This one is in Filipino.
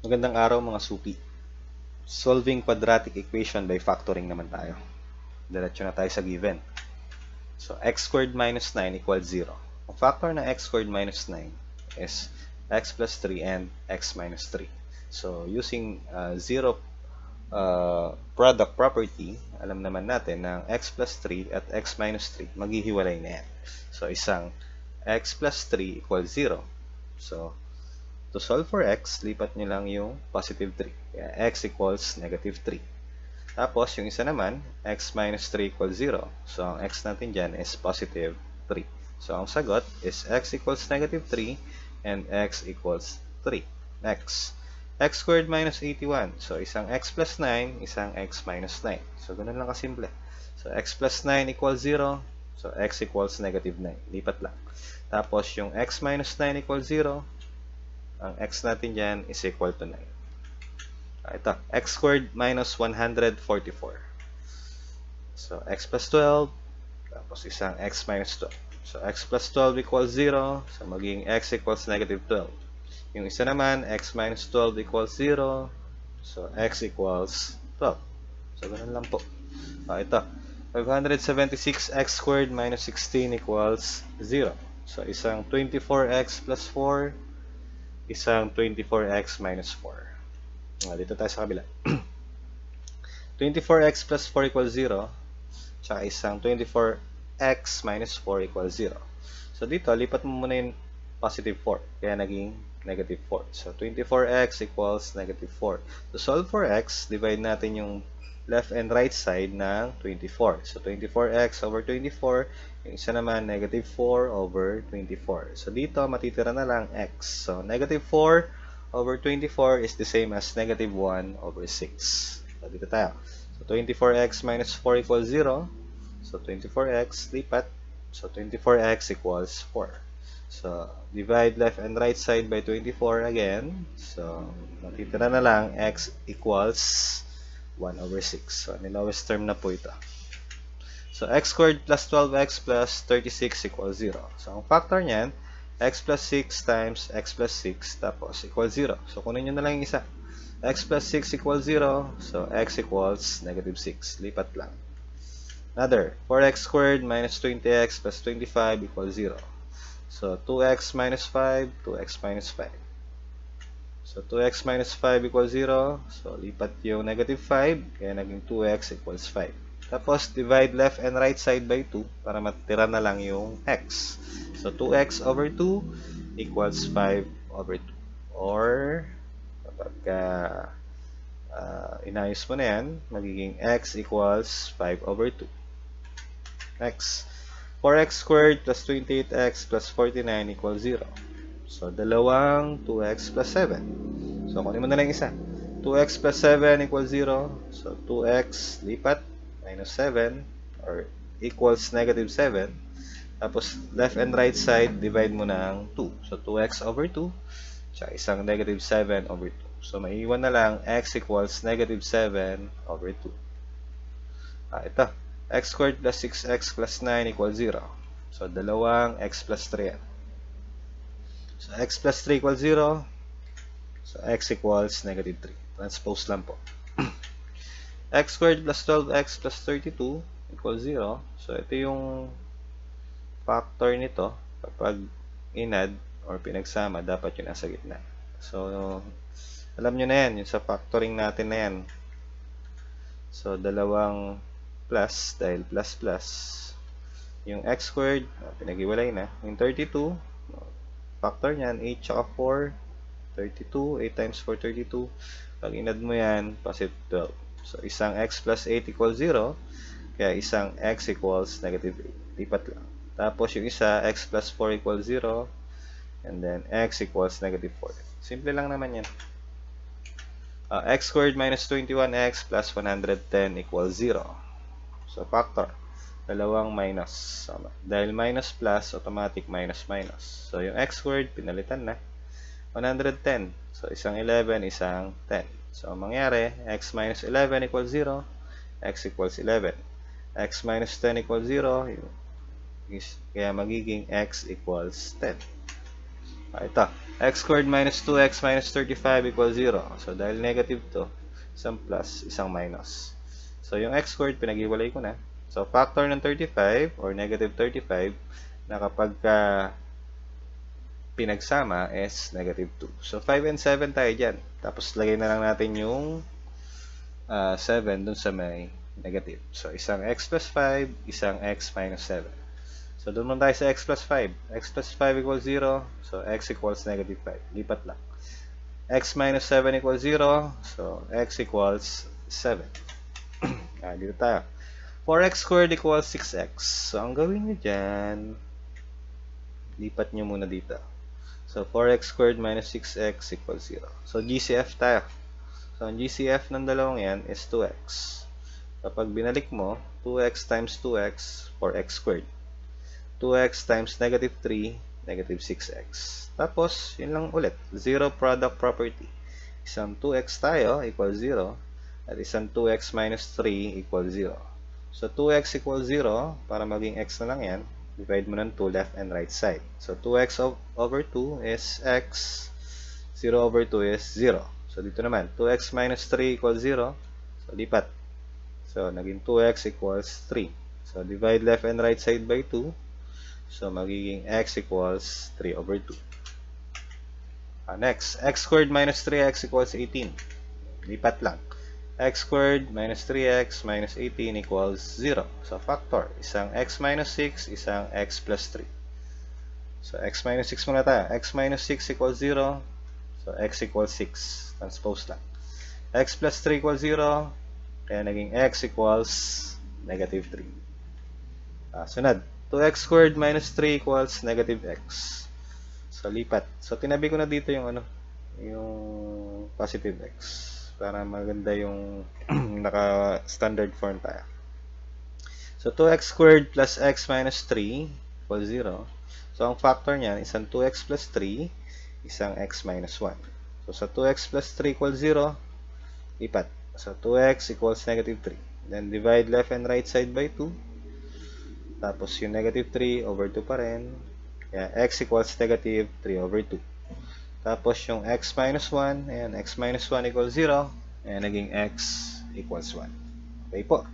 Magandang araw mga suki. Solving quadratic equation by factoring naman tayo. Diretso na tayo sa given. So, x squared minus 9 equals 0. Ang factor ng x squared minus 9 is x plus 3 and x minus 3. So, using zero product property, alam naman natin na x plus 3 at x minus 3 maghihiwalay na yan. So, isang x plus 3 equals 0. So, to solve for x, lipat nyo lang yung positive 3. Kaya x equals negative 3. Tapos, yung isa naman, x minus 3 equals 0. So, ang x natin dyan is positive 3. So, ang sagot is x equals negative 3 and x equals 3. Next, x squared minus 81. So, isang x plus 9, isang x minus 9. So, ganun lang kasimple. So, x plus 9 equals 0. So, x equals negative 9. Lipat lang. Tapos, yung x minus 9 equals 0. Ang x natin dyan is equal to 9. Ito, x squared minus 144. So, x plus 12, tapos isang x minus 12. So, x plus 12 equals 0. So, maging x equals negative 12. Yung isa naman, x minus 12 equals 0. So, x equals 12. So, ganun lang po. Ito, 576x squared minus 16 equals 0. So, isang 24x plus 4. Isang 24x minus 4. Dito tayo sa kabila. 24x plus 4 equals 0. Tsaka isang 24x minus 4 equals 0. So dito, lipat mo muna yung positive 4. Kaya naging negative 4. So 24x equals negative 4. To solve for x, divide natin yung left and right side ng 24. So 24x over 24. Yung isa naman, negative 4 over 24. So, dito, matitira na lang x. So, negative 4 over 24 is the same as negative 1 over 6. So, dito tayo. So, 24x minus 4 equals 0. So, 24x, lipat. So, 24x equals 4. So, divide left and right side by 24 again. So, matitira na lang x equals 1 over 6. So, ang lowest term na po ito. So, x squared plus 12x plus 36 equals 0. So, ang factor niyan, x plus 6 times x plus 6 tapos equals 0. So, kunin nyo na lang yung isa. X plus 6 equals 0. So, x equals negative 6. Lipat lang. Another, 4x squared minus 20x plus 25 equals 0. So, 2x minus 5, 2x minus 5. So, 2x minus 5 equals 0. So, lipat yung negative 5. Kaya naging 2x equals 5. Tapos, divide left and right side by 2 para matira na lang yung x. So, 2x over 2 equals 5 over 2. Or, kapag inayos mo na yan, magiging x equals 5 over 2. Next, 4x squared plus 28x plus 49 equals 0. So, dalawang 2x plus 7. So, kunin mo na lang isa. 2x plus 7 equals 0. So, 2x lipat. Minus 7 or equals negative 7. Tapos, left and right side, divide mo ng 2. So, 2x over 2. Tsaka isang negative 7 over 2. So, maiiwan na lang x equals negative 7 over 2. Ito. X squared plus 6x plus 9 equals 0. So, dalawang x plus 3 yan. So, x plus 3 equals 0. So, x equals negative 3. Transpose lang po. X squared plus 12x plus 32 equals 0. So, ito yung factor nito. Kapag inad or pinagsama, dapat yun nasa gitna. So, alam nyo na yan. Yung sa factoring natin na yan. So, dalawang plus dahil plus plus. Yung x squared, pinag-iwalay na. Yung 32, factor nyan, 8 tsaka 4, 32. 8 times 4, 32. Pag inad mo yan, positive 12. So, isang x plus 8 equals 0. Kaya isang x equals negative 8. Lipat lang. Tapos yung isa, x plus 4 equals 0. And then, x equals negative 4. Simple lang naman yan. X squared minus 21x plus 110 equals 0. So, factor. Dalawang minus. So, dahil minus plus, automatic minus minus. So, yung x squared, pinalitan na. 110. So, isang 11, isang 10. So, ang mangyari, x minus 11 equals 0, x equals 11. X minus 10 equals 0, kaya magiging x equals 10. Ito, x squared minus 2x minus 35 equals 0. So, dahil negative to, isang plus, isang minus. So, yung x squared, pinag-iwalay ko na. So, factor ng 35 or negative 35 na kapag pinagsama is negative 2. So, 5 and 7 tayo dyan. Tapos, lagay na lang natin yung 7 dun sa may negative. So, isang x plus 5, isang x minus 7. So, doon muna tayo sa x plus 5. X plus 5 equals 0. So, x equals negative 5. Lipat lang. X minus 7 equals 0. So, x equals 7. Dito tayo. 4x squared equals 6x. So, ang gawin nyo dyan, lipat nyo muna dito. So, 4x squared minus 6x equals 0. So, GCF tayo. So, ang GCF ng dalawang yan is 2x. Kapag binalik mo, 2x times 2x, 4x squared. 2x times negative 3, negative 6x. Tapos, yun lang ulit. Zero product property. Isang 2x tayo equals 0. At isang 2x minus 3 equals 0. So, 2x equals 0. Para maging x na lang yan, divide mo ng 2 left and right side. So, 2x over 2 is x. 0 over 2 is 0. So, dito naman, 2x minus 3 equals 0. So, lipat. So, naging 2x equals 3. So, divide left and right side by 2. So, magiging x equals 3 over 2. Next, x squared minus 3x equals 18. Lipat lang. X squared minus 3x minus 18 equals 0. So, factor. Isang x minus 6, isang x plus 3. So, x minus 6 muna tayo. X minus 6 equals 0. So, x equals 6. Transpose lang. X plus 3 equals 0. Kaya naging x equals negative 3. Sunod. 2x squared minus 3 equals negative x. So, lipat. So, tinabi ko na dito yung yung positive x. Para maganda yung naka-standard form tayo. So, 2x squared plus x minus 3 equals 0. So, ang factor niyan, isang 2x plus 3, isang x minus 1. So, sa 2x plus 3 equals 0, lipat. So, 2x equals negative 3. Then, divide left and right side by 2. Tapos, yung negative 3 over 2 pa rin. Kaya, x equals negative 3 over 2. Tapos, yung x minus 1, ayan, x minus 1 equals 0. Ayan, naging x equals 1. Okay po.